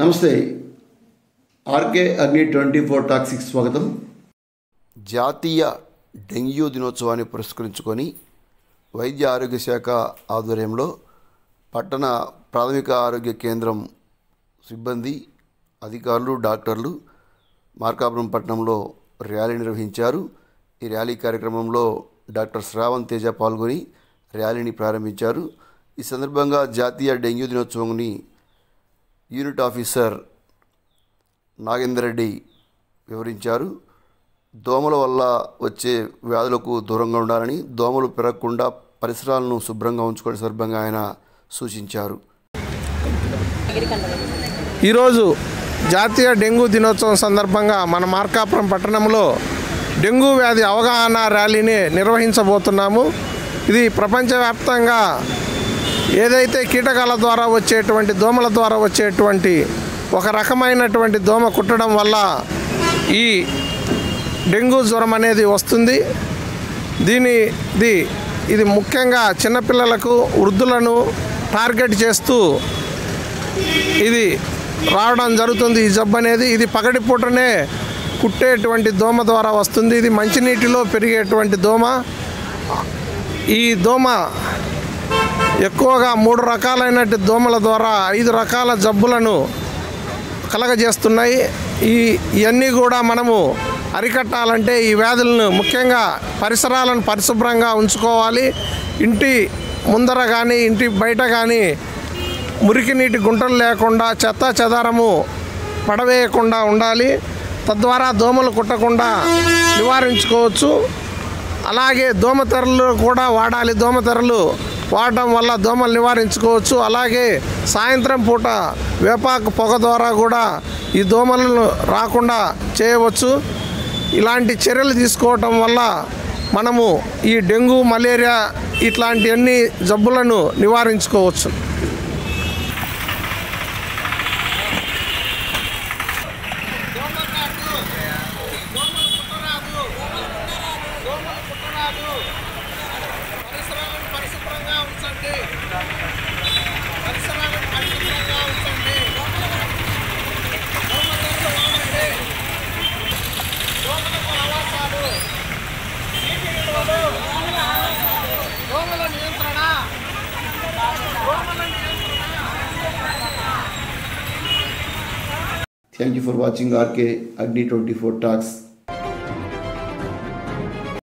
నమస్తే. ఆర్కే అగ్ని 24 టాక్స్కి స్వాగతం. జాతీయ డెంగ్యూ దినోత్సవాన్ని పురస్కరించుకొని వైద్య ఆరోగ్య శాఖ ఆధ్వర్యంలో పట్టణ ప్రాథమిక ఆరోగ్య కేంద్రం సిబ్బంది, అధికారులు, డాక్టర్లు మార్కాపురం పట్టణంలో ర్యాలీ నిర్వహించారు. ఈ ర్యాలీ కార్యక్రమంలో డాక్టర్ శ్రావణ్ తేజ పాల్గొని ర్యాలీని ప్రారంభించారు. ఈ సందర్భంగా జాతీయ డెంగ్యూ దినోత్సవాన్ని యూనిట్ ఆఫీసర్ నాగేందర్ రెడ్డి వివరించారు. దోమల వల్ల వచ్చే వ్యాధులకు దూరంగా ఉండాలని, దోమలు పెరగకుండా పరిసరాలను శుభ్రంగా ఉంచుకునే సందర్భంగా ఆయన సూచించారు. ఈరోజు జాతీయ డెంగ్యూ దినోత్సవం సందర్భంగా మన మార్కాపురం పట్టణంలో డెంగ్యూ వ్యాధి అవగాహన ర్యాలీని నిర్వహించబోతున్నాము. ఇది ప్రపంచవ్యాప్తంగా ఏదైతే కీటకాల ద్వారా వచ్చేటువంటి, దోమల ద్వారా వచ్చేటువంటి ఒక రకమైనటువంటి దోమ కుట్టడం వల్ల ఈ డెంగ్యూ జ్వరం అనేది వస్తుంది. ఇది ముఖ్యంగా చిన్నపిల్లలకు, వృద్ధులను టార్గెట్ చేస్తూ ఇది రావడం జరుగుతుంది. ఈ జబ్బు అనేది ఇది పగటిపూటనే కుట్టేటువంటి దోమ ద్వారా వస్తుంది. ఇది మంచినీటిలో పెరిగేటువంటి దోమ. ఈ దోమ ఎక్కువగా 3 రకాలైన దోమల ద్వారా 5 రకాల జబ్బులను కలగజేస్తున్నాయి. ఇవన్నీ కూడా మనము అరికట్టాలంటే ఈ వ్యాధులను ముఖ్యంగా పరిసరాలను పరిశుభ్రంగా ఉంచుకోవాలి. ఇంటి ముందర కానీ ఇంటి బయట కానీ మురికి నీటి గుంటలు లేకుండా, చెత్త చెదారము పడవేయకుండా ఉండాలి. తద్వారా దోమలు కుట్టకుండా నివారించుకోవచ్చు. అలాగే దోమతెరలు కూడా వాడాలి. దోమతెరలు వాడటం వల్ల దోమలు నివారించుకోవచ్చు. అలాగే సాయంత్రం పూట వేపాకు పొగ ద్వారా కూడా ఈ దోమలను రాకుండా చేయవచ్చు. ఇలాంటి చర్యలు తీసుకోవటం వల్ల మనము ఈ డెంగ్యూ, మలేరియా ఇట్లాంటి అన్ని జబ్బులను నివారించుకోవచ్చు. Thank you for watching RK Agni 24 Talks.